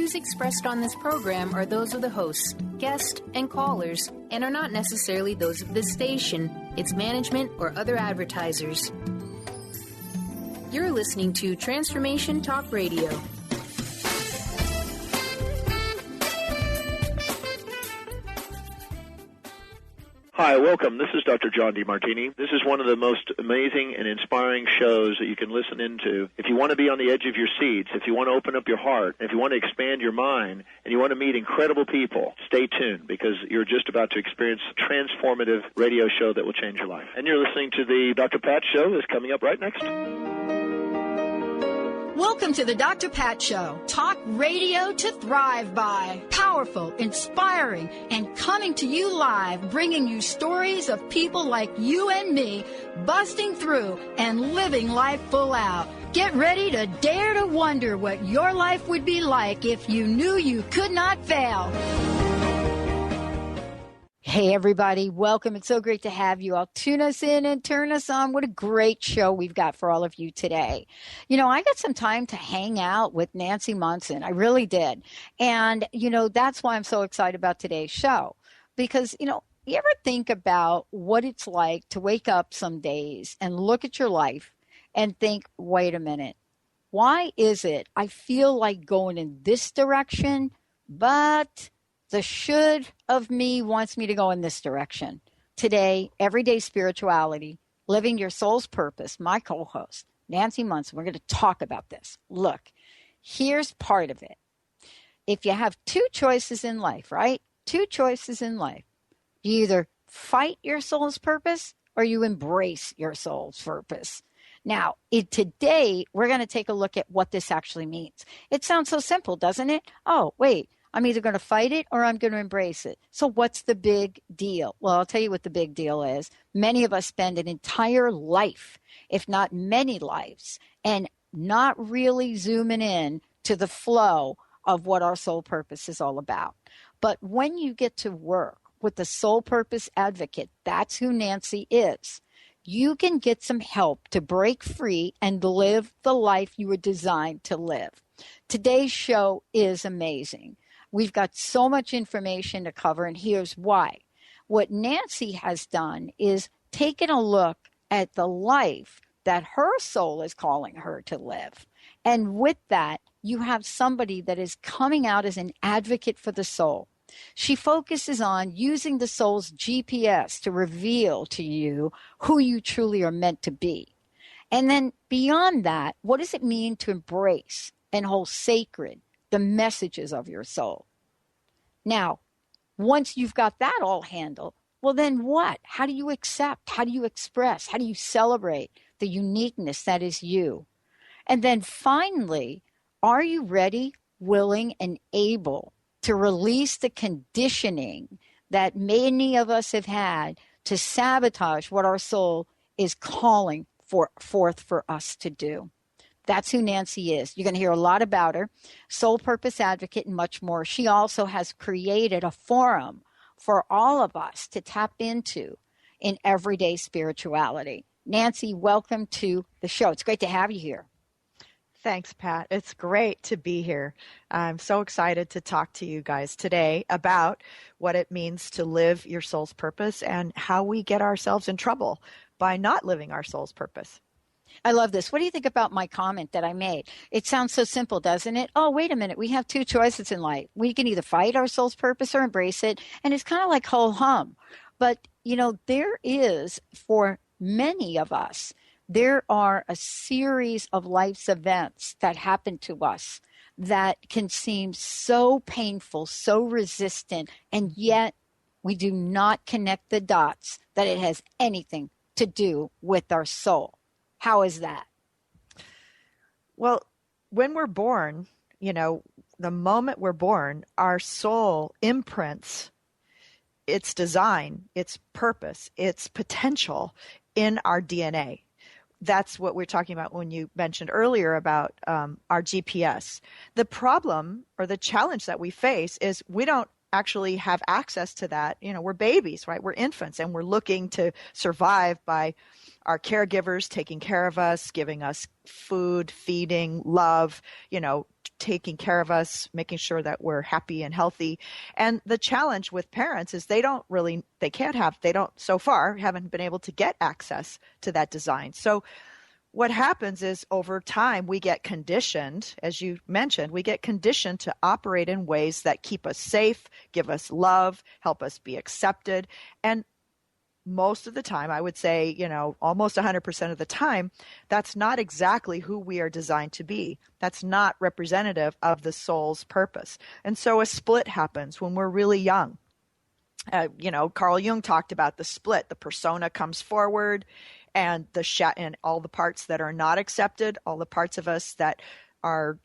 views expressed on this program are those of the hosts, guests, and callers, and are not necessarily those of this station, its management, or other advertisers. You're listening to Transformation Talk Radio. Hi, welcome. This is Dr. John DeMartini. This is one of the most amazing and inspiring shows that you can listen into. If you want to be on the edge of your seats, if you want to open up your heart, if you want to expand your mind, and you want to meet incredible people, stay tuned because you're just about to experience a transformative radio show that will change your life. And you're listening to the Dr. Pat Show that's coming up right next. Welcome to the Dr. Pat Show. Talk radio to thrive by. Powerful, inspiring, and coming to you live, bringing you stories of people like you and me, busting through and living life full out. Get ready to dare to wonder what your life would be like if you knew you could not fail. Hey, everybody. Welcome. It's so great to have you all. Tune us in and turn us on. What a great show we've got for all of you today. You know, I got some time to hang out with Nancy Monson. I really did. And, you know, that's why I'm so excited about today's show. Because, you know, you ever think about what it's like to wake up some days and look at your life and think, wait a minute, why is it I feel like going in this direction, but the should of me wants me to go in this direction? Today, Everyday Spirituality, Living Your Soul's Purpose, my co-host, Nancy Monson, we're going to talk about this. Look, here's part of it. If you have two choices in life, right? Two choices in life. You either fight your soul's purpose or you embrace your soul's purpose. Now, today, we're going to take a look at what this actually means. It sounds so simple, doesn't it? Oh, wait. I'm either going to fight it or I'm going to embrace it. So what's the big deal? Well, I'll tell you what the big deal is. Many of us spend an entire life, if not many lives, and not really zooming in to the flow of what our soul purpose is all about. But when you get to work with the soul purpose advocate, that's who Nancy is, you can get some help to break free and live the life you were designed to live. Today's show is amazing. We've got so much information to cover, and here's why. What Nancy has done is taken a look at the life that her soul is calling her to live. And with that, you have somebody that is coming out as an advocate for the soul. She focuses on using the soul's GPS to reveal to you who you truly are meant to be. And then beyond that, what does it mean to embrace and hold sacred the messages of your soul? Now, once you've got that all handled, well, then what? How do you accept? How do you express? How do you celebrate the uniqueness that is you? And then finally, are you ready, willing, and able to release the conditioning that many of us have had to sabotage what our soul is calling forth for us to do? That's who Nancy is. You're going to hear a lot about her, soul purpose advocate, and much more. She also has created a forum for all of us to tap into in everyday spirituality. Nancy, welcome to the show. It's great to have you here. Thanks, Pat. It's great to be here. I'm so excited to talk to you guys today about what it means to live your soul's purpose and how we get ourselves in trouble by not living our soul's purpose. I love this. What do you think about my comment that I made? It sounds so simple, doesn't it? Oh, wait a minute. We have two choices in life. We can either fight our soul's purpose or embrace it. And it's kind of like ho hum. But, you know, there is, for many of us, there are a series of life's events that happen to us that can seem so painful, so resistant, and yet we do not connect the dots that it has anything to do with our soul. How is that? Well, when we're born, you know, the moment we're born, our soul imprints its design, its purpose, its potential in our DNA. That's what we're talking about when you mentioned earlier about our GPS. The problem or the challenge that we face is we don't actually have access to that. We're babies, right? We're infants, and we're looking to survive by our caregivers taking care of us, giving us food, feeding, love, taking care of us, making sure that we're happy and healthy. And the challenge with parents is they don't so far haven't been able to get access to that design. So what happens is over time we get conditioned, as you mentioned, we get conditioned to operate in ways that keep us safe, give us love, help us be accepted. And most of the time, I would say, almost 100% of the time, that's not exactly who we are designed to be. That's not representative of the soul's purpose. And so a split happens when we're really young. Carl Jung talked about the split. The persona comes forward, and and all the parts that are not accepted, all the parts of us that are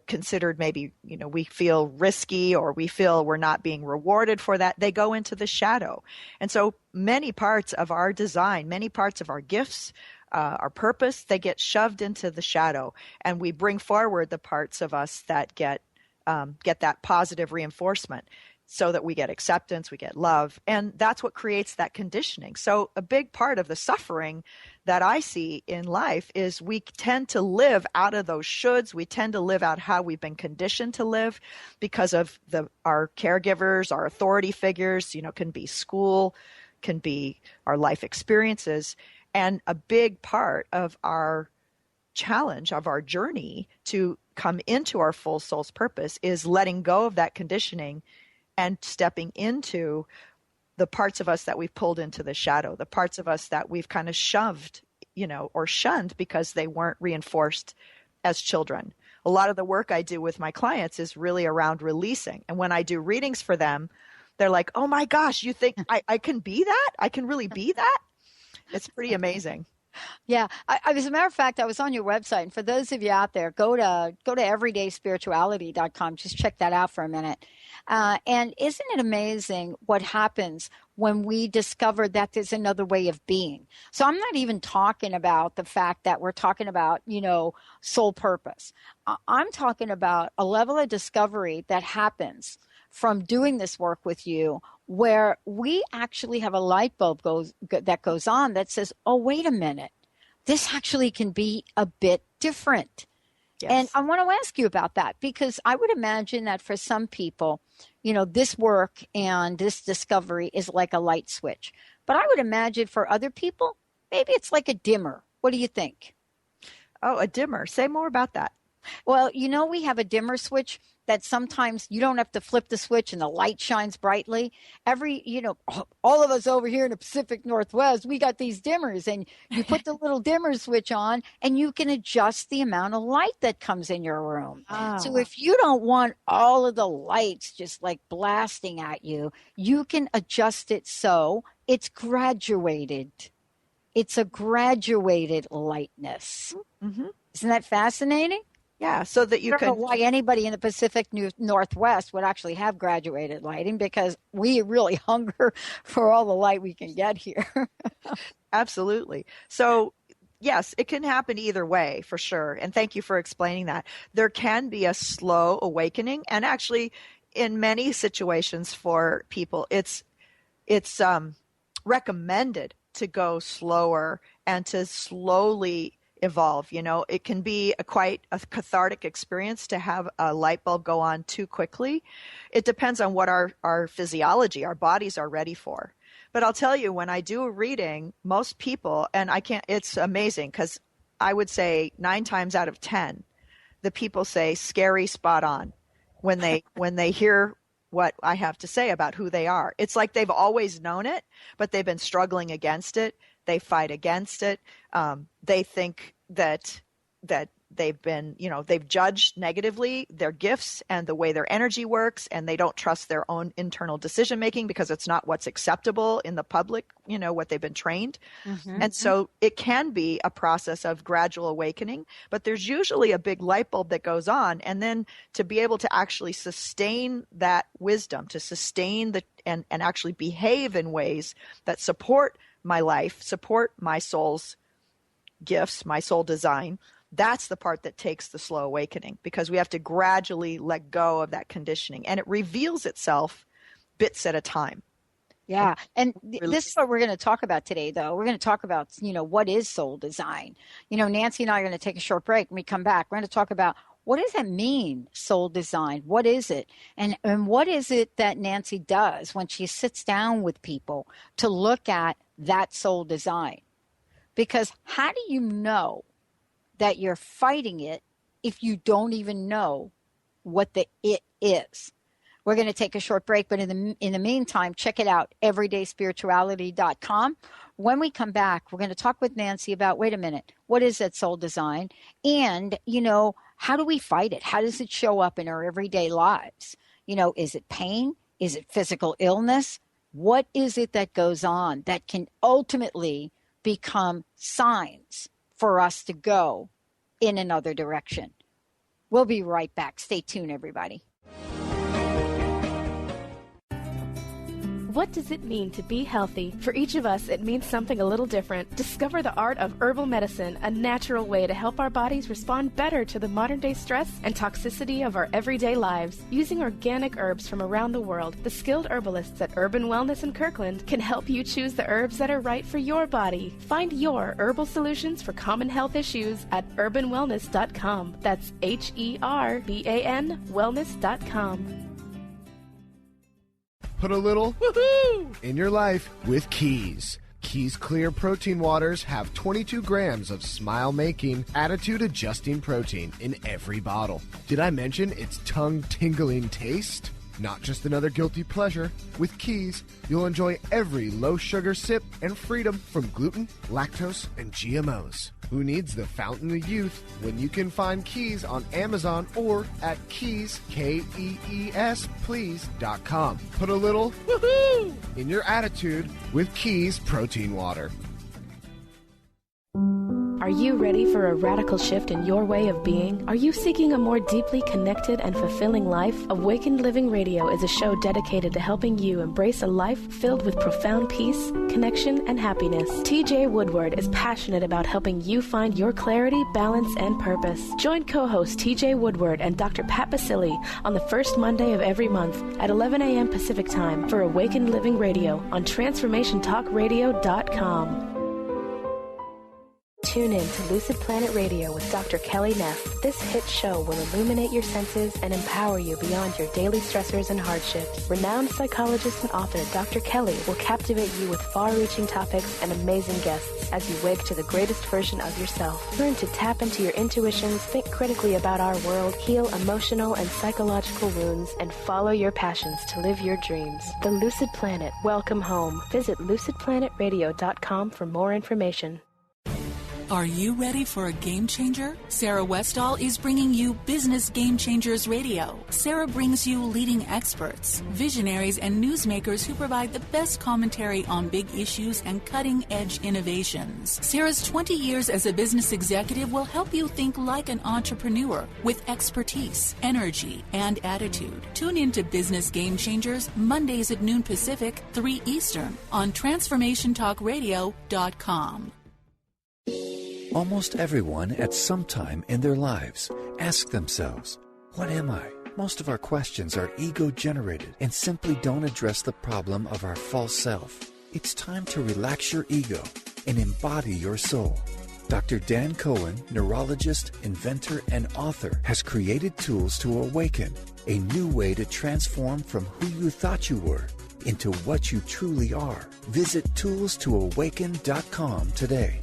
considered maybe, we feel risky or we feel we're not being rewarded for that, they go into the shadow. And so many parts of our design, many parts of our gifts, our purpose, they get shoved into the shadow, and we bring forward the parts of us that get that positive reinforcement, so that we get acceptance, we get love. And that's what creates that conditioning. So a big part of the suffering that I see in life is we tend to live out of those shoulds. We tend to live out how we've been conditioned to live because of our caregivers, our authority figures, can be school, can be our life experiences. And a big part of our challenge, of our journey to come into our full soul's purpose, is letting go of that conditioning and stepping into the parts of us that we've pulled into the shadow, the parts of us that we've kind of shoved, or shunned because they weren't reinforced as children. A lot of the work I do with my clients is really around releasing. And when I do readings for them, they're like, oh my gosh, you think I can be that? I can really be that? It's pretty amazing. Yeah. As a matter of fact, I was on your website. And for those of you out there, go to everydayspirituality.com. Just check that out for a minute. And isn't it amazing what happens when we discover that there's another way of being? So I'm not even talking about the fact that we're talking about, soul purpose. I'm talking about a level of discovery that happens from doing this work with you, where we actually have a light bulb that goes on that says, oh, wait a minute, this actually can be a bit different. Yes. And I want to ask you about that, because I would imagine that for some people, this work and this discovery is like a light switch. But I would imagine for other people, maybe it's like a dimmer. What do you think? Oh, a dimmer. Say more about that. Well, we have a dimmer switch that sometimes you don't have to flip the switch and the light shines brightly. All of us over here in the Pacific Northwest, we got these dimmers, and you put the little dimmer switch on and you can adjust the amount of light that comes in your room. Oh. So if you don't want all of the lights just like blasting at you, you can adjust it so it's graduated. It's a graduated lightness. Mm-hmm. Isn't that fascinating? Yeah, so that you can. I don't know why anybody in the Pacific Northwest would actually have graduated lighting, because we really hunger for all the light we can get here. Absolutely. So, yes, it can happen either way for sure. And thank you for explaining that. There can be a slow awakening, and actually, in many situations for people, it's recommended to go slower and to slowly evolve. It can be quite a cathartic experience to have a light bulb go on too quickly. It depends on what our physiology, our bodies are ready for. But I'll tell you, when I do a reading, most people, and it's amazing, because I would say 9 times out of 10, the people say scary, spot on when they hear what I have to say about who they are. It's like they've always known it, but they've been struggling against it. They fight against it. They think that they've been, they've judged negatively their gifts and the way their energy works, and they don't trust their own internal decision making because it's not what's acceptable in the public, what they've been trained. Mm-hmm. And so it can be a process of gradual awakening, but there's usually a big light bulb that goes on. And then to be able to actually sustain that wisdom, to sustain and actually behave in ways that support my life, support my soul's gifts, my soul design, That's the part that takes the slow awakening, because we have to gradually let go of that conditioning, and it reveals itself bits at a time. Yeah. And this is what we're going to talk about today, though. We're going to talk about, what is soul design? Nancy and I are going to take a short break. When we come back, we're going to talk about, what does that mean, soul design? What is it? And what is it that Nancy does when she sits down with people to look at that soul design? Because how do you know that you're fighting it if you don't even know what the it is? We're going to take a short break, but in the meantime, check it out, everydayspirituality.com. When we come back, we're going to talk with Nancy about, wait a minute, what is that soul design? And, how do we fight it? How does it show up in our everyday lives? Is it pain? Is it physical illness? What is it that goes on that can ultimately become signs for us to go in another direction? We'll be right back. Stay tuned, everybody. What does it mean to be healthy? For each of us, it means something a little different. Discover the art of herbal medicine, a natural way to help our bodies respond better to the modern-day stress and toxicity of our everyday lives. Using organic herbs from around the world, the skilled herbalists at Urban Wellness in Kirkland can help you choose the herbs that are right for your body. Find your herbal solutions for common health issues at urbanwellness.com. That's HERBAN wellness.com. Put a little woohoo in your life with Keys. Keys Clear Protein Waters have 22 grams of smile-making, attitude-adjusting protein in every bottle. Did I mention its tongue-tingling taste? Not just another guilty pleasure. With Keys, you'll enjoy every low-sugar sip and freedom from gluten, lactose, and GMOs. Who needs the fountain of youth when you can find Keys on Amazon or at Keys, Kees, please.com. Put a little woohoo in your attitude with Keys Protein Water. Are you ready for a radical shift in your way of being? Are you seeking a more deeply connected and fulfilling life? Awakened Living Radio is a show dedicated to helping you embrace a life filled with profound peace, connection, and happiness. TJ Woodward is passionate about helping you find your clarity, balance, and purpose. Join co-host TJ Woodward and Dr. Pat Basili on the first Monday of every month at 11 a.m. Pacific Time for Awakened Living Radio on TransformationTalkRadio.com. Tune in to Lucid Planet Radio with Dr. Kelly Neff. This hit show will illuminate your senses and empower you beyond your daily stressors and hardships. Renowned psychologist and author Dr. Kelly will captivate you with far-reaching topics and amazing guests as you wake to the greatest version of yourself. Learn to tap into your intuitions, think critically about our world, heal emotional and psychological wounds, and follow your passions to live your dreams. The Lucid Planet. Welcome home. Visit lucidplanetradio.com for more information. Are you ready for a game changer? Sarah Westall is bringing you Business Game Changers Radio. Sarah brings you leading experts, visionaries, and newsmakers who provide the best commentary on big issues and cutting-edge innovations. Sarah's 20 years as a business executive will help you think like an entrepreneur with expertise, energy, and attitude. Tune in to Business Game Changers Mondays at noon Pacific, 3 Eastern on TransformationTalkRadio.com. Almost everyone at some time in their lives ask themselves, what am I? Most of our questions are ego-generated and simply don't address the problem of our false self. It's time to relax your ego and embody your soul. Dr. Dan Cohen, neurologist, inventor, and author, has created tools to awaken, a new way to transform from who you thought you were into what you truly are. Visit toolstoawaken.com today.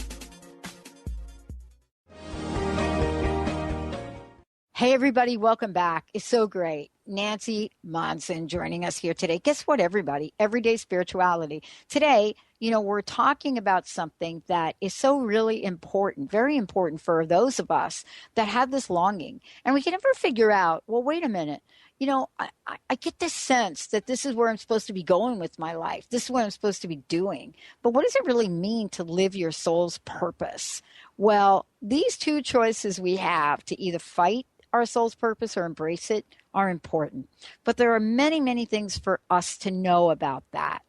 Hey, everybody, welcome back. It's so great. Nancy Monson joining us here today. Guess what, everybody? Everyday spirituality. Today, we're talking about something that is so really important, very important for those of us that have this longing. And we can never figure out, well, wait a minute. I get this sense that this is where I'm supposed to be going with my life. This is what I'm supposed to be doing. But what does it really mean to live your soul's purpose? Well, these two choices we have to either fight our soul's purpose or embrace it are important. But there are many, many things for us to know about that.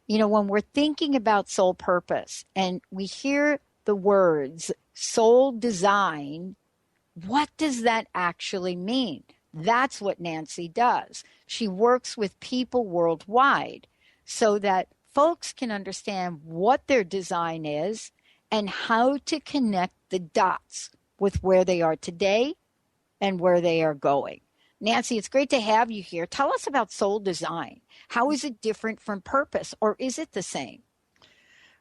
When we're thinking about soul purpose and we hear the words soul design what does that actually mean? That's what Nancy does. She works with people worldwide so that folks can understand what their design is and how to connect the dots with where they are today and where they are going. Nancy, it's great to have you here. Tell us about soul design. How is it different from purpose, or is it the same?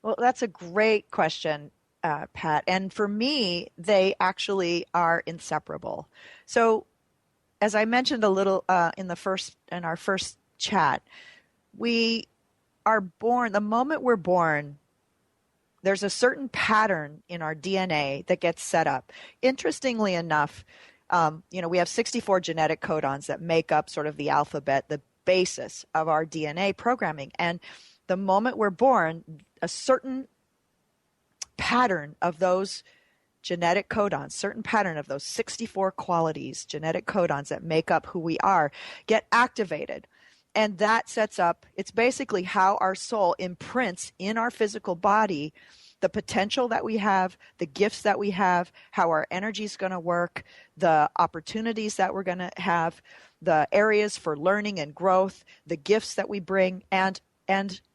Well, that's a great question, Pat. And for me, they actually are inseparable. So, as I mentioned a little in our first chat, we are born. The moment we're born, there's a certain pattern in our DNA that gets set up. Interestingly enough, we have 64 genetic codons that make up sort of the alphabet, the basis of our DNA programming. And the moment we're born, a certain pattern of those genetic codons, certain pattern of those 64 qualities, genetic codons that make up who we are, get activated. And that sets up, it's basically how our soul imprints in our physical body the potential that we have, the gifts that we have, how our energy is going to work, the opportunities that we're going to have, the areas for learning and growth, the gifts that we bring, and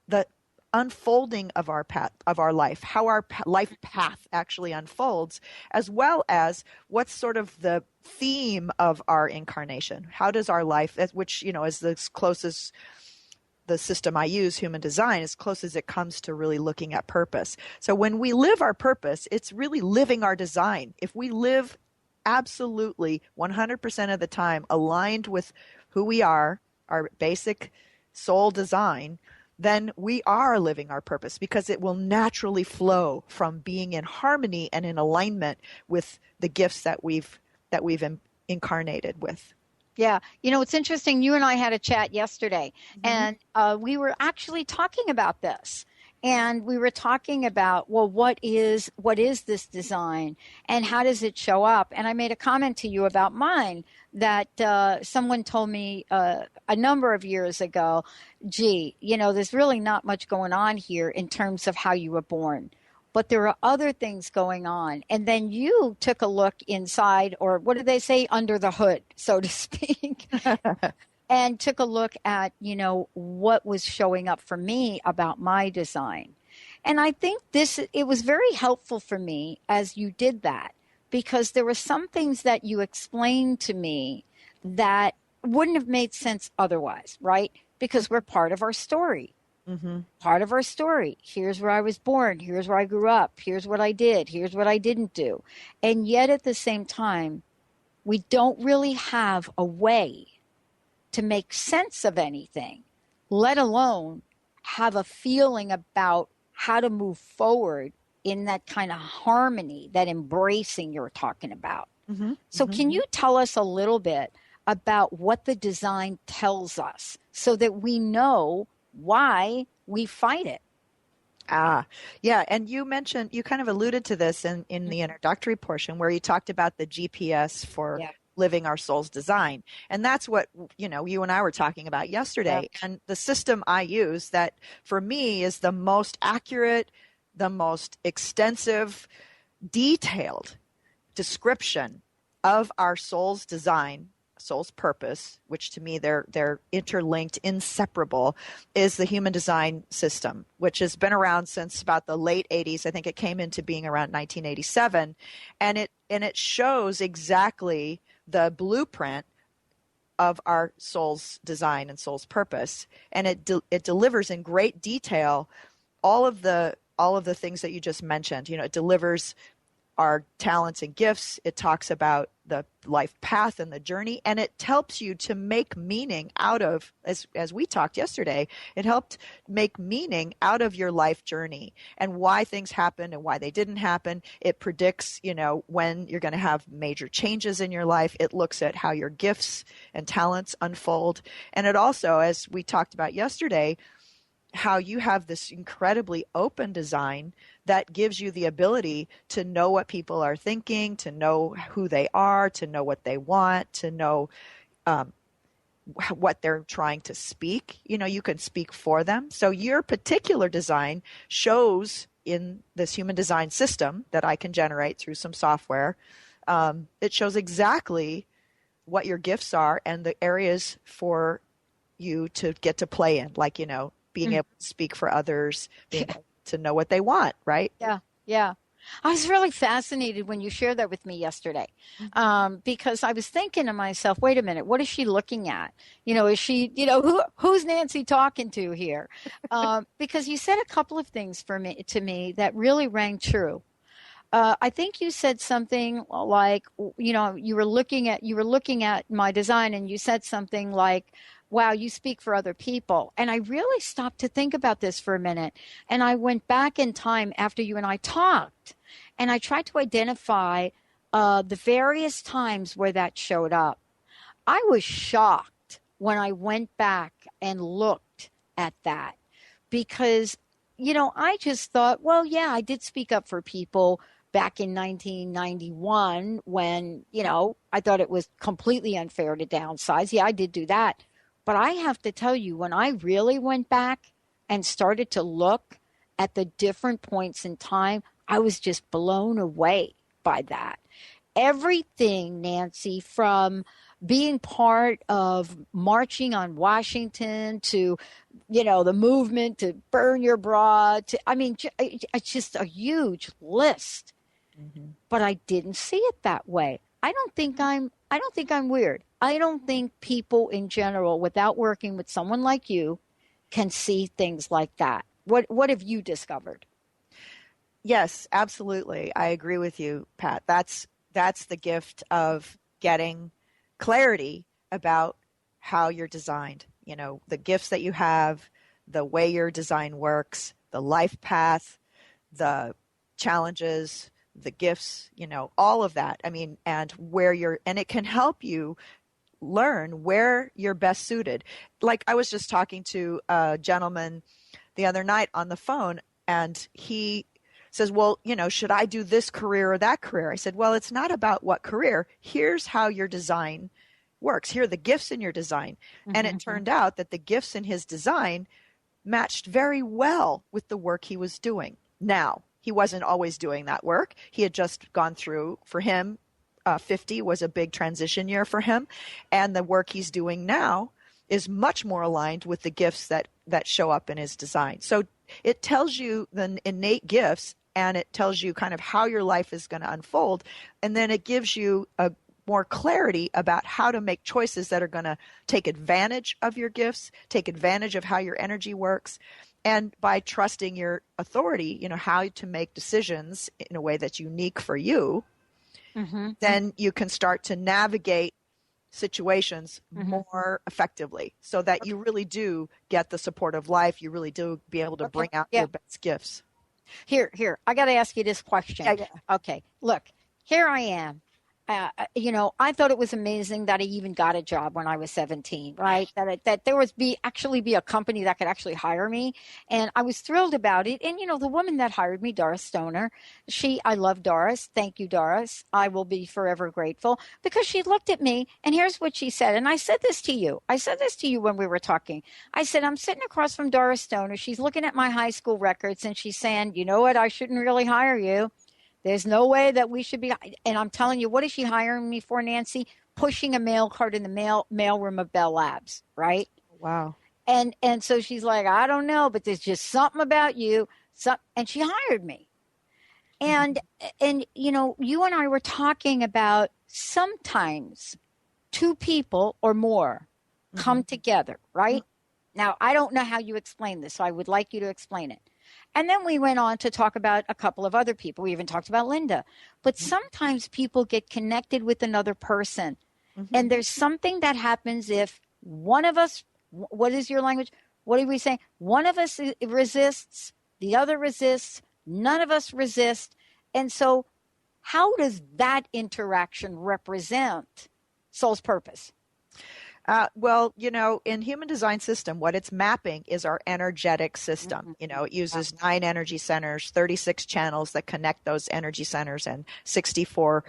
the unfolding of our path, of our life, how our life path actually unfolds, as well as what's sort of the theme of our incarnation. How does our life, which is the closest, the system I use, human design, as close as it comes to really looking at purpose. So when we live our purpose, it's really living our design. If we live absolutely 100% of the time aligned with who we are, our basic soul design, then we are living our purpose, because it will naturally flow from being in harmony and in alignment with the gifts that we've incarnated with. Yeah. It's interesting. You and I had a chat yesterday, and we were actually talking about this. And we were talking about, well, what is this design and how does it show up? And I made a comment to you about mine that someone told me a number of years ago, gee, there's really not much going on here in terms of how you were born. But there are other things going on. And then you took a look inside, or what do they say, under the hood, so to speak, and took a look at, what was showing up for me about my design. And I think it was very helpful for me as you did that, because there were some things that you explained to me that wouldn't have made sense otherwise, right? Because we're part of our story. Mm-hmm. Part of our story. Here's where I was born. Here's where I grew up. Here's what I did. Here's what I didn't do. And yet at the same time, we don't really have a way to make sense of anything, let alone have a feeling about how to move forward in that kind of harmony, that embracing you're talking about. Mm-hmm. So can you tell us a little bit about what the design tells us so that we know why we fight it? Yeah. And you kind of alluded to this in the introductory portion, where you talked about the GPS for living our soul's design. And that's what, you and I were talking about yesterday. Yeah. And the system I use that for me is the most accurate, the most extensive, detailed description of our soul's design, soul's purpose, which to me they're interlinked, inseparable, is the human design system, which has been around since about the late 80s. I think it came into being around 1987, and it shows exactly the blueprint of our soul's design and soul's purpose, and it delivers in great detail all of the things that you just mentioned. It delivers our talents and gifts. It talks about the life path and the journey, and it helps you to make meaning out of, as we talked yesterday, it helped make meaning out of your life journey and why things happened and why they didn't happen. It predicts, when you're going to have major changes in your life. It looks at how your gifts and talents unfold. And it also, as we talked about yesterday, how you have this incredibly open design that gives you the ability to know what people are thinking, to know who they are, to know what they want, to know what they're trying to speak. You can speak for them. So your particular design shows in this human design system that I can generate through some software It shows exactly what your gifts are and the areas for you to get to play in, like, being able to speak for others, being able to know what they want, right? Yeah. I was really fascinated when you shared that with me yesterday, because I was thinking to myself, wait a minute, what is she looking at? Is she, who's Nancy talking to here? Because you said a couple of things to me that really rang true. I think you said something like, you were looking at my design, and you said something like, wow, you speak for other people. And I really stopped to think about this for a minute. And I went back in time after you and I talked, and I tried to identify the various times where that showed up. I was shocked when I went back and looked at that, because, I just thought, well, yeah, I did speak up for people back in 1991 when, I thought it was completely unfair to downsize. Yeah, I did do that. But I have to tell you, when I really went back and started to look at the different points in time, I was just blown away by that. Everything, Nancy, from being part of marching on Washington to, the movement to burn your bra, it's just a huge list. Mm-hmm. But I didn't see it that way. I don't think I'm weird. I don't think people in general, without working with someone like you, can see things like that. What have you discovered? Yes, absolutely. I agree with you, Pat. That's the gift of getting clarity about how you're designed. The gifts that you have, the way your design works, the life path, the challenges, the gifts, all of that. And and it can help you learn where you're best suited. Like, I was just talking to a gentleman the other night on the phone, and he says, well, should I do this career or that career? I said, well, it's not about what career. Here's how your design works. Here are the gifts in your design. Mm-hmm. And it turned out that the gifts in his design matched very well with the work he was doing. Now, he wasn't always doing that work. He had just gone through, for him, 50 was a big transition year for him. And the work he's doing now is much more aligned with the gifts that show up in his design. So it tells you the innate gifts, and it tells you kind of how your life is going to unfold. And then it gives you a more clarity about how to make choices that are going to take advantage of your gifts, take advantage of how your energy works. And by trusting your authority, how to make decisions in a way that's unique for you, mm-hmm. then you can start to navigate situations mm-hmm. more effectively, so that you really do get the support of life. You really do be able to bring out your best gifts. Here, I got to ask you this question. Yeah. Okay, look, here I am. I thought it was amazing that I even got a job when I was 17, right? That there was actually be a company that could actually hire me. And I was thrilled about it. And, the woman that hired me, Doris Stoner, I love Doris. Thank you, Doris. I will be forever grateful, because she looked at me, and here's what she said. And I said this to you. When we were talking. I said, I'm sitting across from Doris Stoner. She's looking at my high school records, and she's saying, you know what? I shouldn't really hire you. There's no way that we should be. And I'm telling you, what is she hiring me for, Nancy? Pushing a mail cart in the mailroom of Bell Labs, right? Wow. And so she's like, I don't know, but there's just something about you. And she hired me. And you and I were talking about sometimes two people or more come mm-hmm. together, right? Mm-hmm. Now, I don't know how you explain this, so I would like you to explain it. And then we went on to talk about a couple of other people. We even talked about Linda. But sometimes people get connected with another person. Mm-hmm. And there's something that happens if one of us, what is your language? What do we say? One of us resists, the other resists, none of us resist. And so how does that interaction represent soul's purpose? Well, in Human Design System, what it's mapping is our energetic system. Mm-hmm. It uses 9 energy centers, 36 channels that connect those energy centers, and 64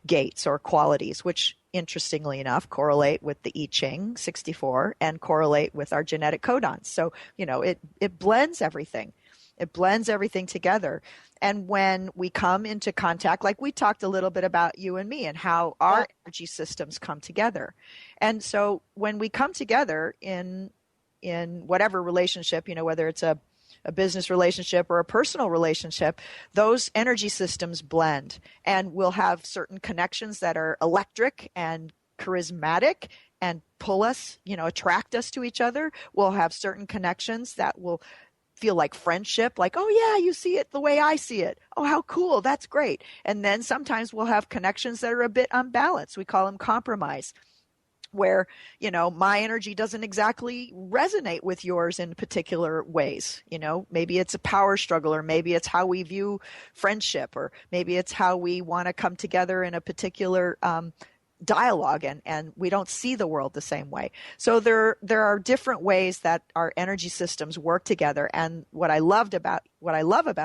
gates or qualities, which, interestingly enough, correlate with the I Ching 64 and correlate with our genetic codons. So, it blends everything. It blends everything together. And when we come into contact, like we talked a little bit about you and me and how our energy systems come together. And so when we come together in whatever relationship, whether it's a business relationship or a personal relationship, those energy systems blend, and we'll have certain connections that are electric and charismatic and pull us, attract us to each other. We'll have certain connections that will feel like friendship, like, oh yeah, you see it the way I see it. Oh, how cool. That's great. And then sometimes we'll have connections that are a bit unbalanced. We call them compromise, where, my energy doesn't exactly resonate with yours in particular ways. Maybe it's a power struggle, or maybe it's how we view friendship, or maybe it's how we want to come together in a particular dialogue, and we don't see the world the same way. So there are different ways that our energy systems work together. And what I love about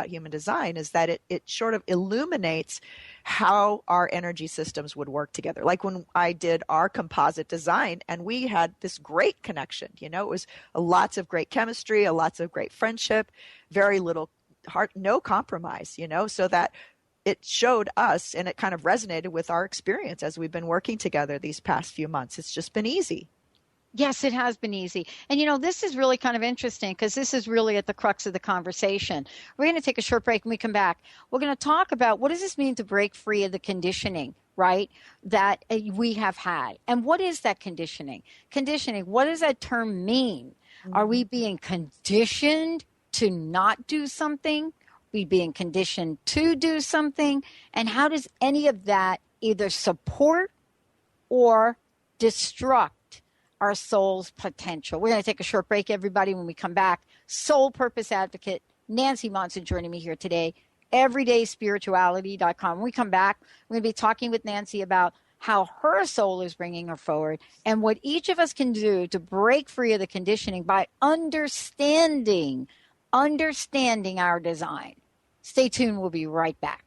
human design is that it sort of illuminates how our energy systems would work together. Like when I did our composite design, and we had this great connection, it was lots of great chemistry, lots of great friendship, very little no compromise, so that it showed us, and it kind of resonated with our experience as we've been working together these past few months. It's just been easy. Yes, it has been easy. And, this is really kind of interesting, because this is really at the crux of the conversation. We're going to take a short break. When we come back, we're going to talk about what does this mean to break free of the conditioning, right, that we have had. And what is that conditioning? Conditioning, what does that term mean? Mm-hmm. Are we being conditioned to not do something? We being conditioned to do something? And how does any of that either support or destruct our soul's potential? We're going to take a short break, everybody. When we come back, soul purpose advocate Nancy Monson joining me here today, everydayspirituality.com. When we come back, we're going to be talking with Nancy about how her soul is bringing her forward and what each of us can do to break free of the conditioning by understanding our design. Stay tuned. We'll be right back.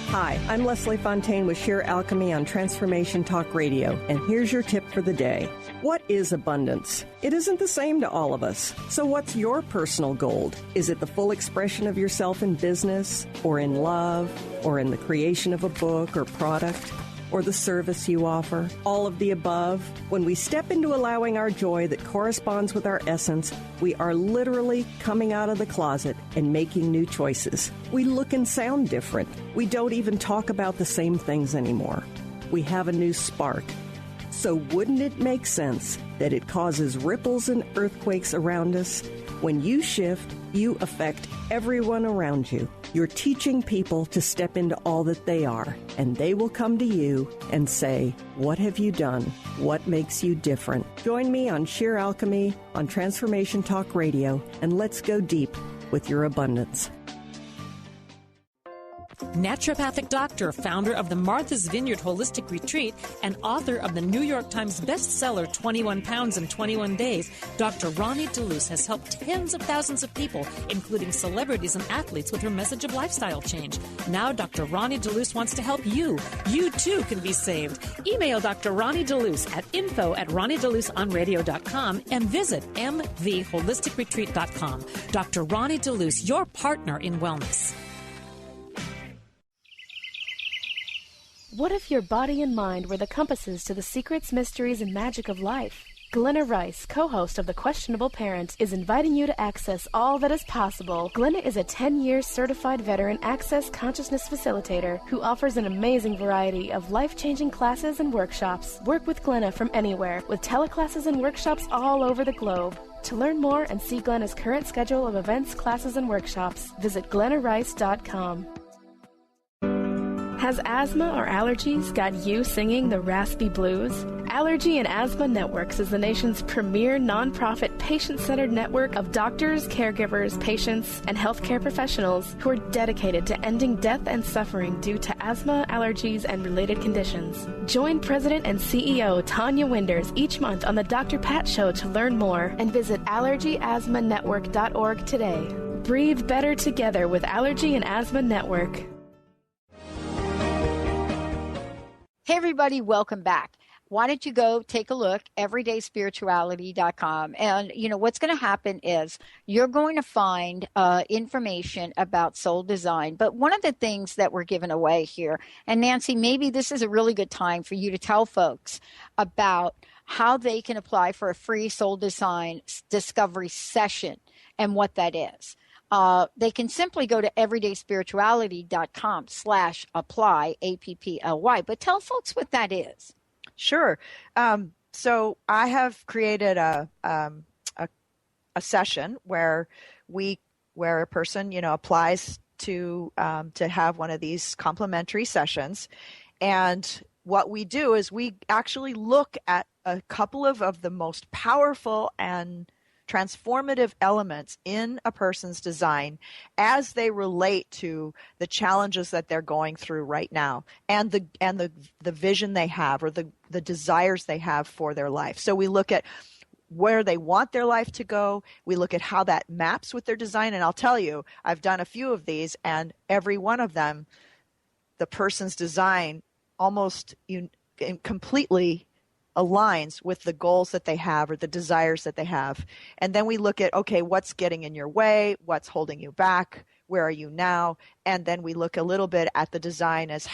Hi, I'm Leslie Fontaine with Sheer Alchemy on Transformation Talk Radio, and here's your tip for the day. What is abundance? It isn't the same to all of us. So what's your personal gold? Is it the full expression of yourself in business, or in love, or in the creation of a book or product, or the service you offer? All of the above? When we step into allowing our joy that corresponds with our essence, we are literally coming out of the closet and making new choices. We look and sound different. We don't even talk about the same things anymore. We have a new spark. So wouldn't it make sense that it causes ripples and earthquakes around us? When you shift, you affect everyone around you. You're teaching people to step into all that they are, and they will come to you and say, what have you done? What makes you different? Join me on Sheer Alchemy on Transformation Talk Radio, and let's go deep with your abundance. Naturopathic doctor, founder of the Martha's Vineyard Holistic Retreat, and author of the New York Times bestseller 21 Pounds in 21 Days, Dr. Ronnie DeLuce has helped tens of thousands of people, including celebrities and athletes, with her message of lifestyle change. Now Dr. Ronnie DeLuce wants to help you. You too can be saved. Email Dr. Ronnie DeLuce at info@ronniedeluceonradio.com and visit mvholisticretreat.com. Dr. Ronnie DeLuce, your partner in wellness. What if your body and mind were the compasses to the secrets, mysteries, and magic of life? Glenna Rice, co-host of The Questionable Parent, is inviting you to access all that is possible. Glenna is a 10-year certified veteran access consciousness facilitator who offers an amazing variety of life-changing classes and workshops. Work with Glenna from anywhere, with teleclasses and workshops all over the globe. To learn more and see Glenna's current schedule of events, classes, and workshops, visit glennarice.com. Has asthma or allergies got you singing the raspy blues? Allergy and Asthma Networks is the nation's premier nonprofit patient-centered network of doctors, caregivers, patients, and healthcare professionals who are dedicated to ending death and suffering due to asthma, allergies, and related conditions. Join President and CEO Tanya Winders each month on the Dr. Pat Show to learn more, and visit allergyasthmanetwork.org today. Breathe better together with Allergy and Asthma Network. Hey, everybody, welcome back. why don't you go take a look, everydayspirituality.com. And, what's going to happen is you're going to find information about soul design. But one of the things that we're giving away here, and Nancy, maybe this is a really good time for you to tell folks about how they can apply for a free soul design discovery session and what that is. They can simply go to everydayspirituality.com/apply, APPLY. But tell folks what that is. Sure. So I have created a session where a person, applies to have one of these complimentary sessions. And what we do is we actually look at a couple of the most powerful and transformative elements in a person's design as they relate to the challenges that they're going through right now and the vision they have or the desires they have for their life. So we look at where they want their life to go. We look at how that maps with their design. And I'll tell you, I've done a few of these, and every one of them, the person's design almost completely aligns with the goals that they have or the desires that they have. And then we look at, okay, what's getting in your way? What's holding you back? Where are you now? And then we look a little bit at the design as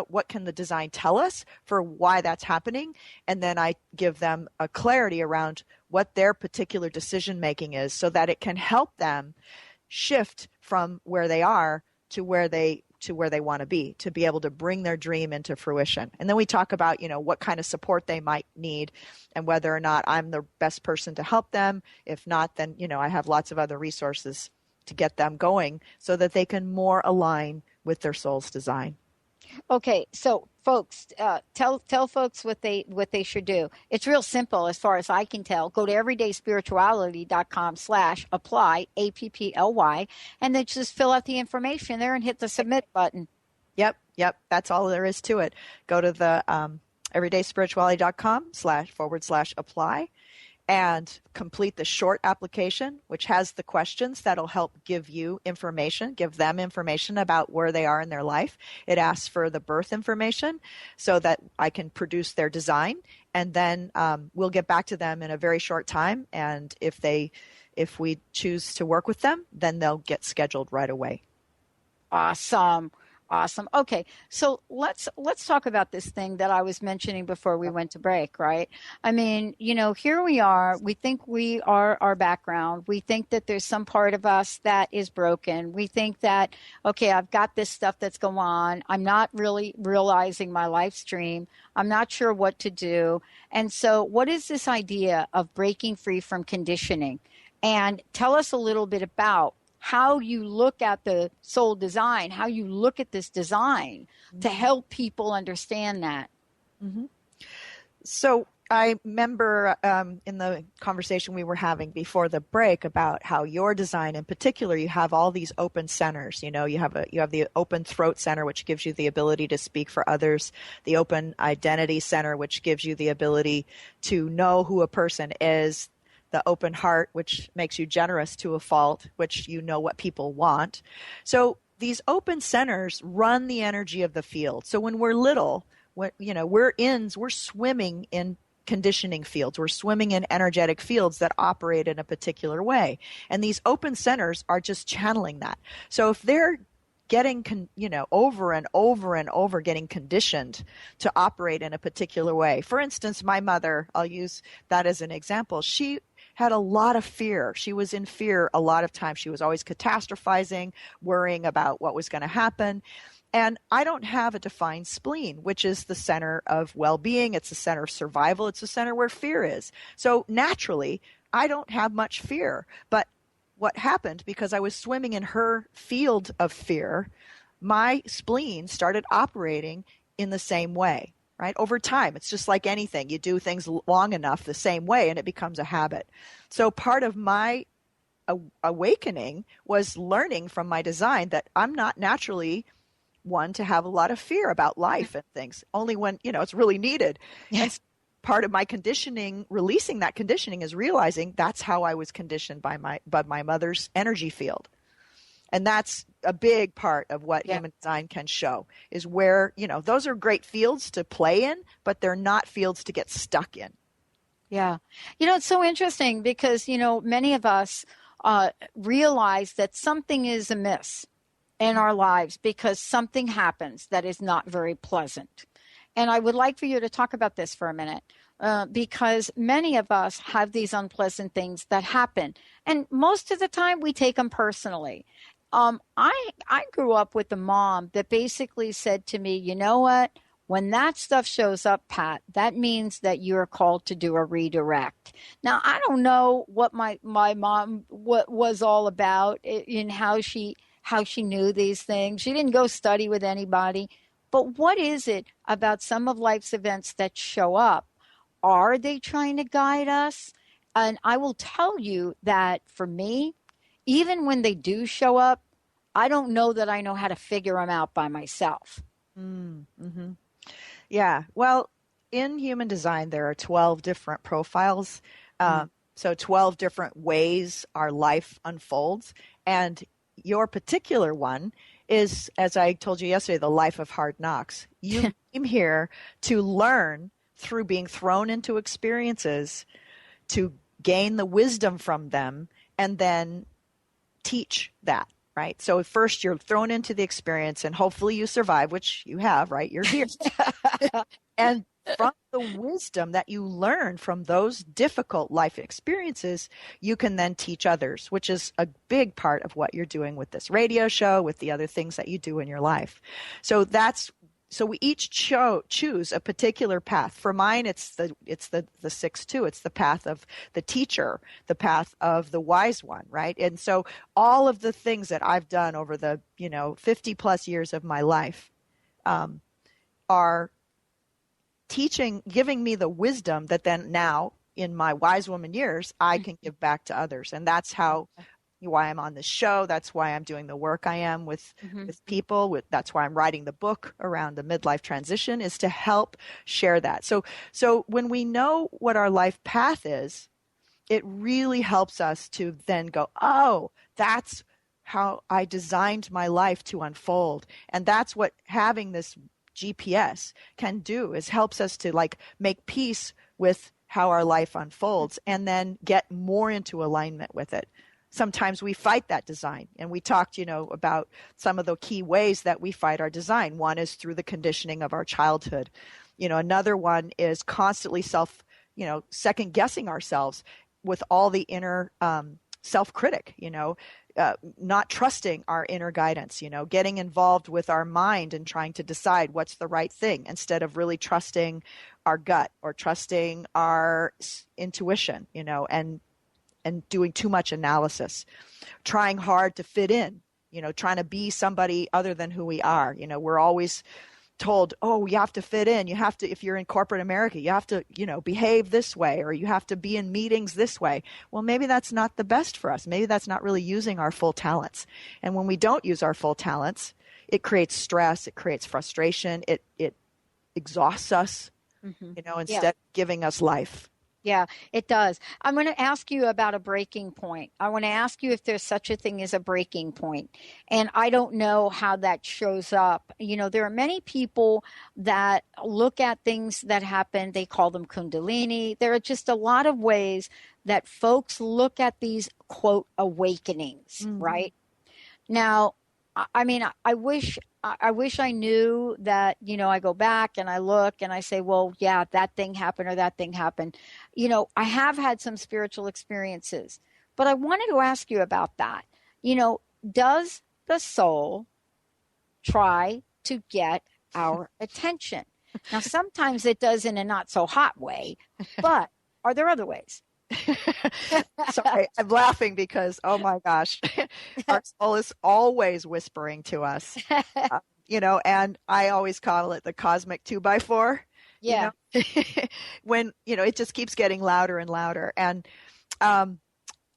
what can the design tell us for why that's happening? And then I give them a clarity around what their particular decision making is so that it can help them shift from where they are to where they want to be able to bring their dream into fruition. And then we talk about, what kind of support they might need and whether or not I'm the best person to help them. If not, then, I have lots of other resources to get them going so that they can more align with their soul's design. Okay, so folks, tell folks what they should do. It's real simple as far as I can tell. Go to everydayspirituality.com/apply, APPLY, and then just fill out the information there and hit the submit button. Yep. That's all there is to it. Go to the everydayspirituality.com//apply and complete the short application, which has the questions that'll help give them information about where they are in their life. It asks for the birth information so that I can produce their design. And then we'll get back to them in a very short time. And if we choose to work with them, then they'll get scheduled right away. Awesome. Okay, so let's talk about this thing that I was mentioning before we went to break, right? I mean, here we are. We think we are our background. We think that there's some part of us that is broken. We think that, okay, I've got this stuff that's going on. I'm not really realizing my life stream. I'm not sure what to do. And so what is this idea of breaking free from conditioning? And tell us a little bit about how you look at the soul design, how you look at this design to help people understand that. Mm-hmm. So I remember in the conversation we were having before the break about how your design in particular, you have all these open centers. You have the open throat center, which gives you the ability to speak for others, the open identity center, which gives you the ability to know who a person is, the open heart, which makes you generous to a fault, which what people want. So these open centers run the energy of the field. So when we're little, we're swimming in conditioning fields. We're swimming in energetic fields that operate in a particular way. And these open centers are just channeling that. So if they're getting, over and over and over getting conditioned to operate in a particular way. For instance, my mother, I'll use that as an example. She had a lot of fear. She was in fear a lot of times. She was always catastrophizing, worrying about what was going to happen. And I don't have a defined spleen, which is the center of well-being. It's the center of survival. It's the center where fear is. So naturally, I don't have much fear. But what happened, because I was swimming in her field of fear, my spleen started operating in the same way. Right? Over time, it's just like anything. You do things long enough the same way and it becomes a habit. So part of my awakening was learning from my design that I'm not naturally one to have a lot of fear about life and things, only when, it's really needed. Yes. And part of my conditioning, releasing that conditioning, is realizing that's how I was conditioned by my mother's energy field. And that's a big part of what human design can show, is where, those are great fields to play in, but they're not fields to get stuck in. Yeah. It's so interesting because, many of us realize that something is amiss in our lives because something happens that is not very pleasant. And I would like for you to talk about this for a minute. Because many of us have these unpleasant things that happen. And most of the time we take them personally. I grew up with a mom that basically said to me, you know what? When that stuff shows up, Pat, that means that you're called to do a redirect. Now, I don't know what my mom was all about in how she knew these things. She didn't go study with anybody. But what is it about some of life's events that show up? Are they trying to guide us? And I will tell you that for me, even when they do show up, I don't know that I know how to figure them out by myself. Mm-hmm. Yeah. Well, in human design, there are 12 different profiles. So 12 different ways our life unfolds. And your particular one is, as I told you yesterday, the life of hard knocks. You came here to learn through being thrown into experiences, to gain the wisdom from them, and then teach that, right? So first you're thrown into the experience and hopefully you survive, which you have, right? You're here. And from the wisdom that you learn from those difficult life experiences, you can then teach others, which is a big part of what you're doing with this radio show, with the other things that you do in your life. So we each choose a particular path. For mine, it's the 6-2. It's the path of the teacher, the path of the wise one, right? And so all of the things that I've done over the 50 plus years of my life are teaching, giving me the wisdom that then now in my wise woman years I can give back to others, and that's why I'm on this show. That's why I'm doing the work I am with people. That's why I'm writing the book around the midlife transition, is to help share that. So when we know what our life path is, it really helps us to then go, oh, that's how I designed my life to unfold. And that's what having this GPS can do, is helps us to make peace with how our life unfolds and then get more into alignment with it. Sometimes we fight that design, and we talked, about some of the key ways that we fight our design. One is through the conditioning of our childhood. Another one is constantly second guessing ourselves with all the inner self-critic, not trusting our inner guidance, getting involved with our mind and trying to decide what's the right thing instead of really trusting our gut or trusting our intuition, and doing too much analysis, trying hard to fit in, trying to be somebody other than who we are. We're always told, oh, you have to fit in. You have to, if you're in corporate America, you have to, behave this way, or you have to be in meetings this way. Well, maybe that's not the best for us. Maybe that's not really using our full talents. And when we don't use our full talents, it creates stress, it creates frustration, it exhausts us, instead of giving us life. Yeah, it does. I'm going to ask you about a breaking point. I want to ask you if there's such a thing as a breaking point. And I don't know how that shows up. There are many people that look at things that happen. They call them Kundalini. There are just a lot of ways that folks look at these, quote, awakenings, right? Now, I mean, I wish I knew that, I go back and I look and I say, well, yeah, that thing happened or that thing happened. I have had some spiritual experiences, but I wanted to ask you about that. Does the soul try to get our attention? Now, sometimes it does in a not so hot way, but are there other ways? Sorry, I'm laughing because, oh my gosh, our soul is always whispering to us, and I always call it the cosmic 2x4. Yeah. When, it just keeps getting louder and louder. And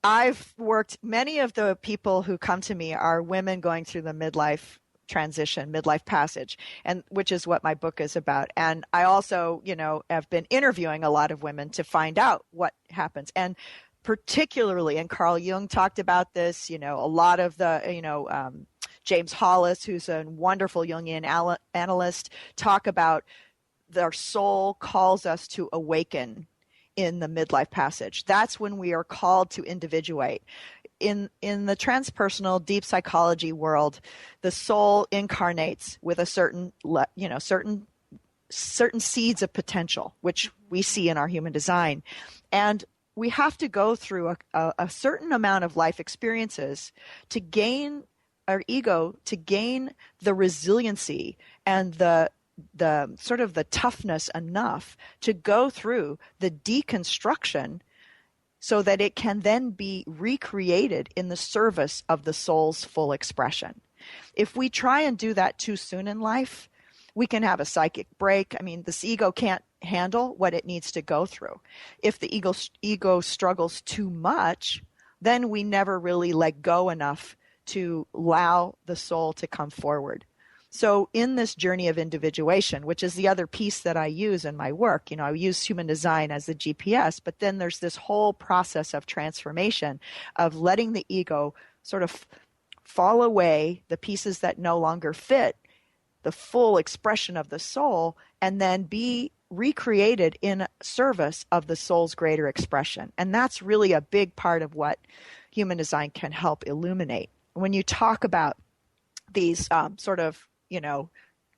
I've worked, many of the people who come to me are women going through the midlife transition, midlife passage, and which is what my book is about. And I also, have been interviewing a lot of women to find out what happens. And particularly, and Carl Jung talked about this, a lot of the, James Hollis, who's a wonderful Jungian analyst, talk about our soul calls us to awaken in the midlife passage. That's when we are called to individuate. In the transpersonal deep psychology world, the soul incarnates with a certain seeds of potential, which we see in our human design. And we have to go through a certain amount of life experiences to gain our ego, to gain the resiliency and the sort of the toughness enough to go through the deconstruction so that it can then be recreated in the service of the soul's full expression. If we try and do that too soon in life, we can have a psychic break. I mean, this ego can't handle what it needs to go through. If the ego struggles too much, then we never really let go enough to allow the soul to come forward. So in this journey of individuation, which is the other piece that I use in my work, I use human design as the GPS, but then there's this whole process of transformation of letting the ego sort of fall away, the pieces that no longer fit the full expression of the soul, and then be recreated in service of the soul's greater expression. And that's really a big part of what human design can help illuminate. When you talk about these sort of,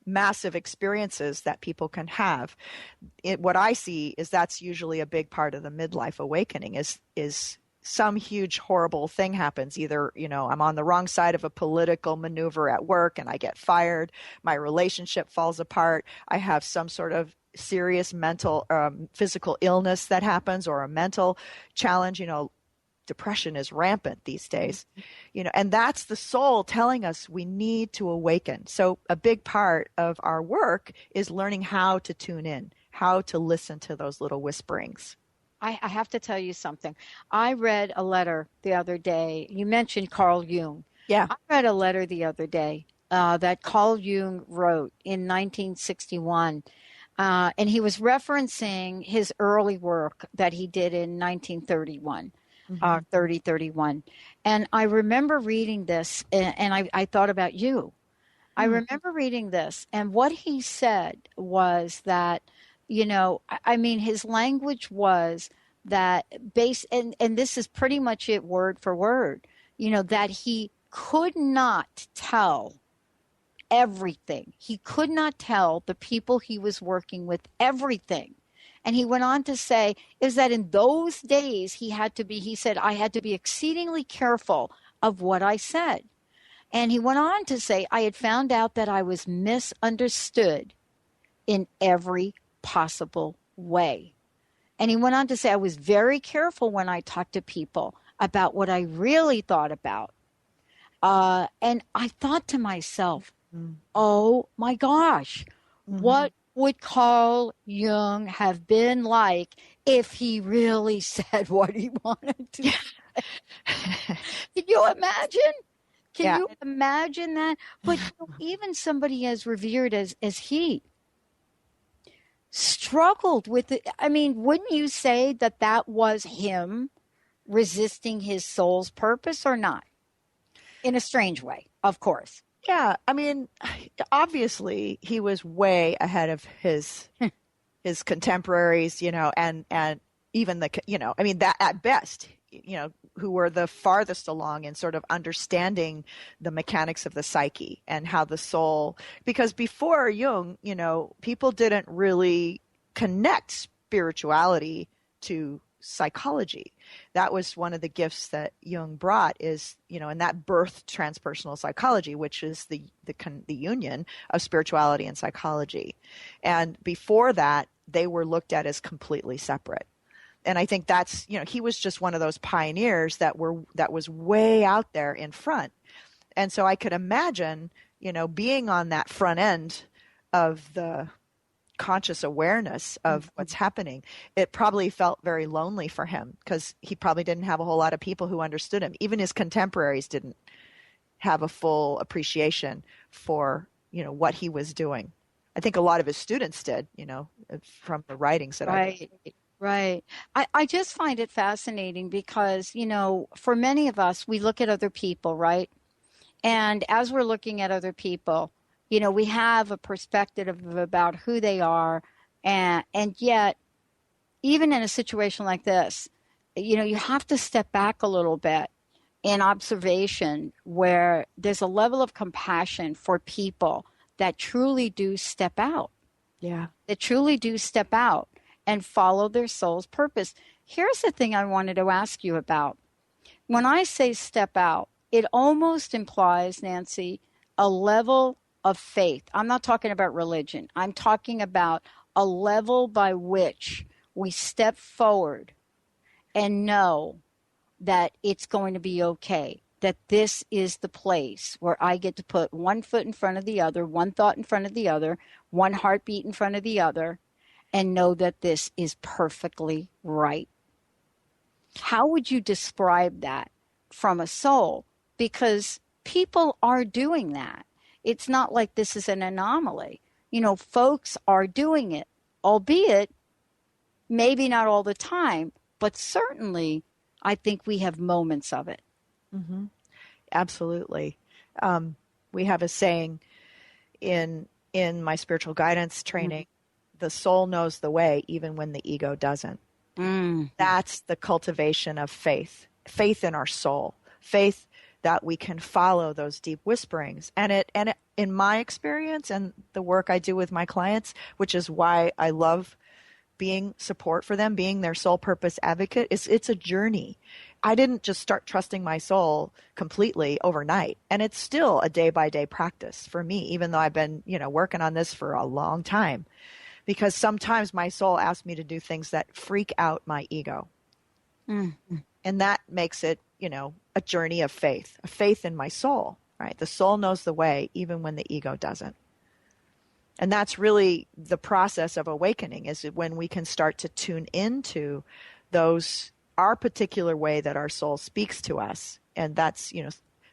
massive experiences that people can have, what I see is that's usually a big part of the midlife awakening is some huge horrible thing happens. Either, I'm on the wrong side of a political maneuver at work and I get fired, my relationship falls apart, I have some sort of serious mental, physical illness that happens, or a mental challenge. Depression is rampant these days, and that's the soul telling us we need to awaken. So a big part of our work is learning how to tune in, how to listen to those little whisperings. I have to tell you something. I read a letter the other day. You mentioned Carl Jung. Yeah. I read a letter the other day that Carl Jung wrote in 1961. And he was referencing his early work that he did in 1931. 3031. And I remember reading this, and I thought about you. I remember reading this, and what he said was that, his language was that and this is pretty much it word for word, that he could not tell everything. He could not tell the people he was working with everything. And he went on to say is that in those days he said, I had to be exceedingly careful of what I said. And he went on to say, I had found out that I was misunderstood in every possible way. And he went on to say, I was very careful when I talked to people about what I really thought about. And I thought to myself, oh my gosh, what would Carl Jung have been like if he really said what he wanted to say? Can you imagine? Can you imagine that? But even somebody as revered as he struggled with it. I mean, wouldn't you say that was him resisting his soul's purpose or not? In a strange way, of course. Yeah, I mean, obviously he was way ahead of his contemporaries, and even that at best, who were the farthest along in sort of understanding the mechanics of the psyche and how the soul, because before Jung, people didn't really connect spirituality to psychology. That was one of the gifts that Jung brought is, and that birthed transpersonal psychology, which is the union of spirituality and psychology. And before that, they were looked at as completely separate. And I think that's, he was just one of those pioneers that was way out there in front. And so I could imagine, being on that front end of the conscious awareness of what's happening, it probably felt very lonely for him because he probably didn't have a whole lot of people who understood him. Even his contemporaries didn't have a full appreciation for, what he was doing. I think a lot of his students did, from the writings that I read. Right. I just find it fascinating because, for many of us, we look at other people, right? And as we're looking at other people, we have a perspective about who they are. And yet, even in a situation like this, you have to step back a little bit in observation where there's a level of compassion for people that truly do step out. Yeah. That truly do step out and follow their soul's purpose. Here's the thing I wanted to ask you about. When I say step out, it almost implies, Nancy, a level of faith. I'm not talking about religion. I'm talking about a level by which we step forward and know that it's going to be okay, that this is the place where I get to put one foot in front of the other, one thought in front of the other, one heartbeat in front of the other, and know that this is perfectly right. How would you describe that from a soul? Because people are doing that. It's not like this is an anomaly. Folks are doing it, albeit maybe not all the time, but certainly I think we have moments of it. Mm-hmm. Absolutely. We have a saying in my spiritual guidance training, the soul knows the way even when the ego doesn't. That's the cultivation of faith in our soul, faith that we can follow those deep whisperings. And it in my experience and the work I do with my clients, which is why I love being support for them, being their soul purpose advocate, it's a journey. I didn't just start trusting my soul completely overnight. And it's still a day-by-day practice for me, even though I've been, working on this for a long time. Because sometimes my soul asks me to do things that freak out my ego. Mm-hmm. And that makes it, a journey of faith, a faith in my soul, right? The soul knows the way even when the ego doesn't. And that's really the process of awakening, is when we can start to tune into our particular way that our soul speaks to us. And that's,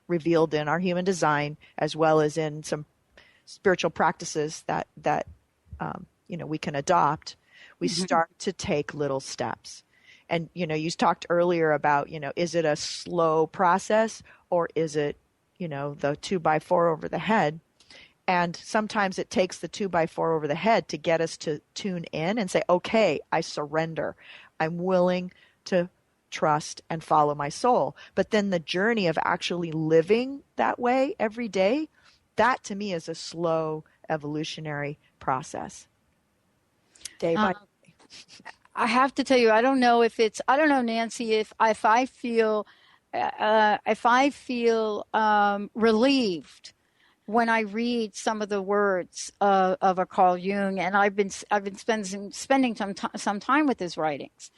revealed in our human design, as well as in some spiritual practices that we can adopt. We start to take little steps. And, you talked earlier about, is it a slow process, or is it, the 2x4 over the head? And sometimes it takes the 2x4 over the head to get us to tune in and say, okay, I surrender. I'm willing to trust and follow my soul. But then the journey of actually living that way every day, that to me is a slow evolutionary process. Day by day. I have to tell you, I don't know, Nancy, if I feel relieved when I read some of the words of a Carl Jung, and I've been spending some time with his writings.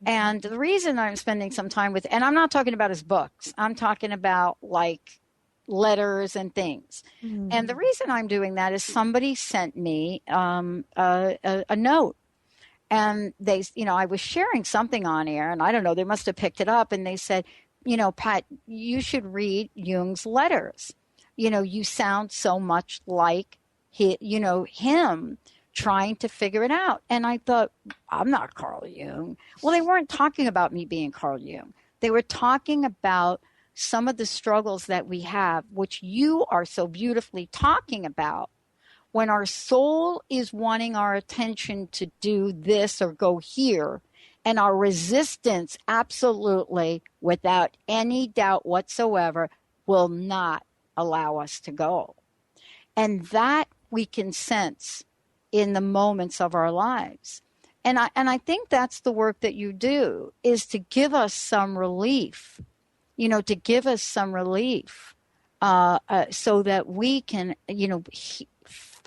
And the reason I'm spending some time with, and I'm not talking about his books, I'm talking about like letters and things. Mm-hmm. And the reason I'm doing that is somebody sent me a note. And they, I was sharing something on air, and I don't know, they must have picked it up, and they said, Pat, you should read Jung's letters. You sound so much like him trying to figure it out. And I thought, I'm not Carl Jung. Well, they weren't talking about me being Carl Jung. They were talking about some of the struggles that we have, which you are so beautifully talking about. When our soul is wanting our attention to do this or go here, and our resistance absolutely, without any doubt whatsoever, will not allow us to go. And that we can sense in the moments of our lives. And I think that's the work that you do, is to give us some relief, so that we can,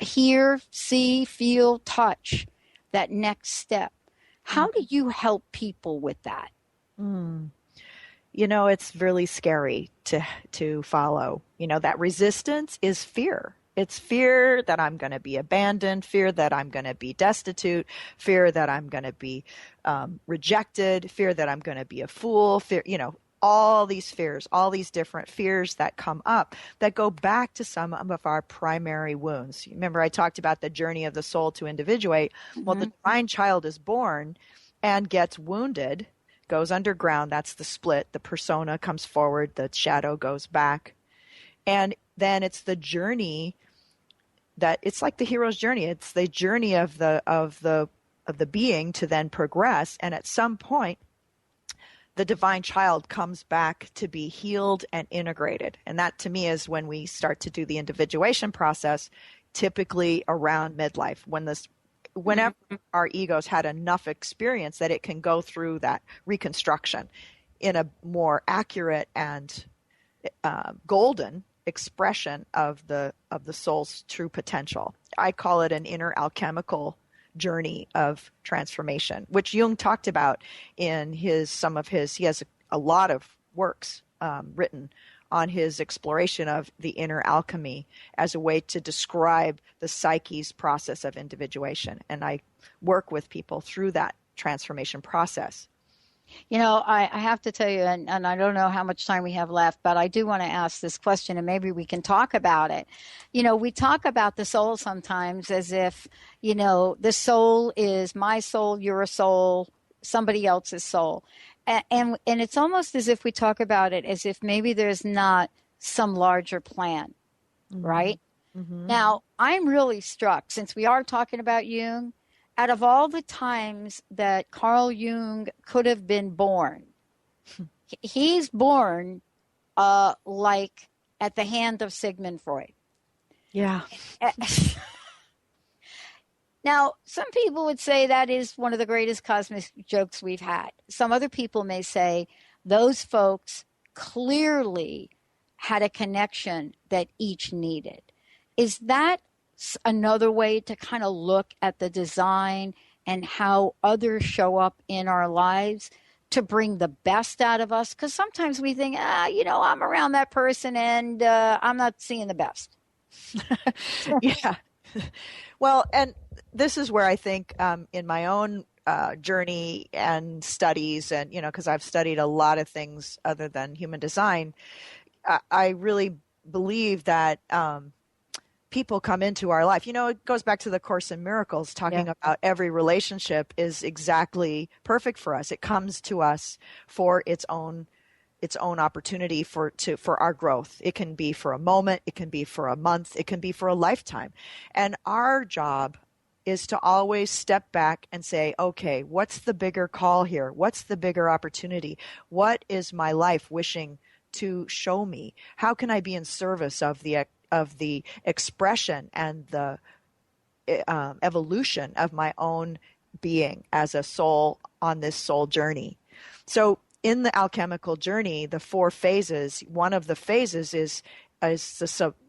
hear, see, feel, touch that next step. How do you help people with that? It's really scary to follow. That resistance is fear. It's fear that I'm going to be abandoned, fear that I'm going to be destitute, fear that I'm going to be rejected, fear that I'm going to be a fool, fear, all these fears, all these different fears that come up that go back to some of our primary wounds. Remember, I talked about the journey of the soul to individuate. Well, the divine child is born, and gets wounded, goes underground. That's the split. The persona comes forward, the shadow goes back. And then it's the journey that it's like the hero's journey. It's the journey of the being to then progress. And at some point, the divine child comes back to be healed and integrated. And that to me is when we start to do the individuation process, typically around midlife, whenever our ego's had enough experience that it can go through that reconstruction in a more accurate and golden expression of the soul's true potential. I call it an inner alchemical journey of transformation, which Jung talked about in he has a lot of works written on his exploration of the inner alchemy as a way to describe the psyche's process of individuation. And I work with people through that transformation process. You know, I have to tell you, and I don't know how much time we have left, but I do want to ask this question, and maybe we can talk about it. You know, we talk about the soul sometimes as if, you know, the soul is my soul, your soul, somebody else's soul. And it's almost as if we talk about it as if maybe there's not some larger plan, right? Mm-hmm. Now, I'm really struck, since we are talking about Jung, out of all the times that Carl Jung could have been born, he's born like at the hand of Sigmund Freud. Yeah. Now, some people would say that is one of the greatest cosmic jokes we've had. Some other people may say those folks clearly had a connection that each needed. Is that another way to kind of look at the design and how others show up in our lives to bring the best out of us? Because sometimes we think, you know, I'm around that person and I'm not seeing the best. Yeah. Well, and this is where I think in my own journey and studies, and, you know, because I've studied a lot of things other than human design, I really believe that people come into our life. You know, it goes back to the Course in Miracles, talking about every relationship is exactly perfect for us. It comes to us for its own opportunity for our growth. It can be for a moment, it can be for a month, it can be for a lifetime. And our job is to always step back and say, okay, what's the bigger call here? What's the bigger opportunity? What is my life wishing to show me? How can I be in service of the expression and the evolution of my own being as a soul on this soul journey? So in the alchemical journey, the 4 phases, one of the phases is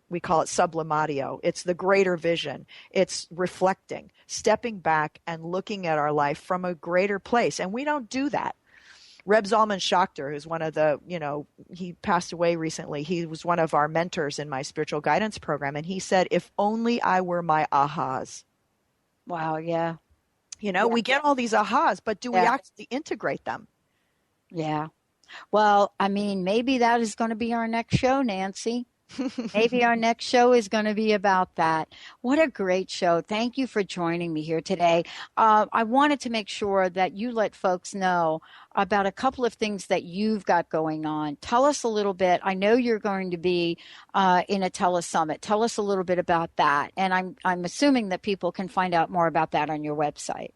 we call it sublimatio. It's the greater vision. It's reflecting, stepping back and looking at our life from a greater place. And we don't do that. Reb Zalman Schachter, who's one of the, you know, he passed away recently. He was one of our mentors in my spiritual guidance program. And he said, if only I were my ahas. Wow, yeah. You know, we get all these ahas, but do we actually integrate them? Yeah. Well, I mean, maybe that is going to be our next show, Nancy. Maybe our next show is going to be about that. What a great show. Thank you for joining me here today. I wanted to make sure that you let folks know about a couple of things that you've got going on. Tell us a little bit. I know you're going to be in a telesummit. Tell us a little bit about that. And I'm assuming that people can find out more about that on your website.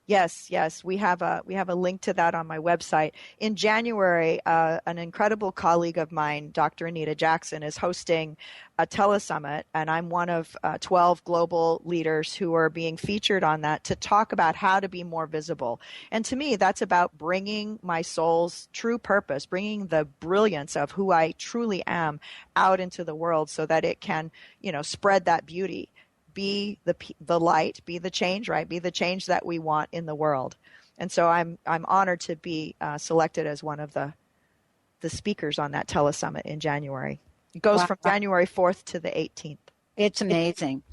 Yes. We have a link to that on my website. In January, an incredible colleague of mine, Dr. Anita Jackson, is hosting a telesummit, and I'm one of 12 global leaders who are being featured on that to talk about how to be more visible. And to me, that's about bringing my soul's true purpose, bringing the brilliance of who I truly am out into the world so that it can, you know, spread that beauty. Be the light, be the change, right? Be the change that we want in the world. And so I'm honored to be selected as one of the speakers on that telesummit in January. It goes from January 4th to the 18th. It's amazing.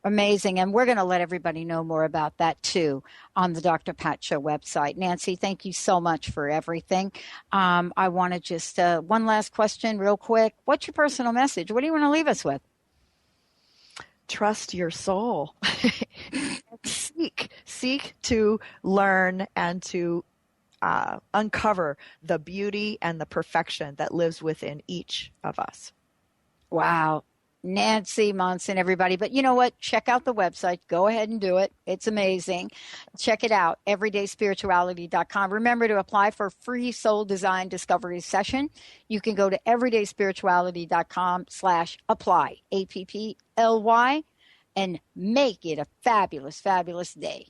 Amazing. And we're going to let everybody know more about that too on the Dr. Pat Show website. Nancy, thank you so much for everything. I want to just, one last question real quick. What's your personal message? What do you want to leave us with? Trust your soul. seek to learn and to uncover the beauty and the perfection that lives within each of us. Wow. Nancy Monson, everybody. But you know what? Check out the website. Go ahead and do it. It's amazing. Check it out, everydayspirituality.com. Remember to apply for a free soul design discovery session. You can go to everydayspirituality.com/apply, APPLY, and make it a fabulous, fabulous day.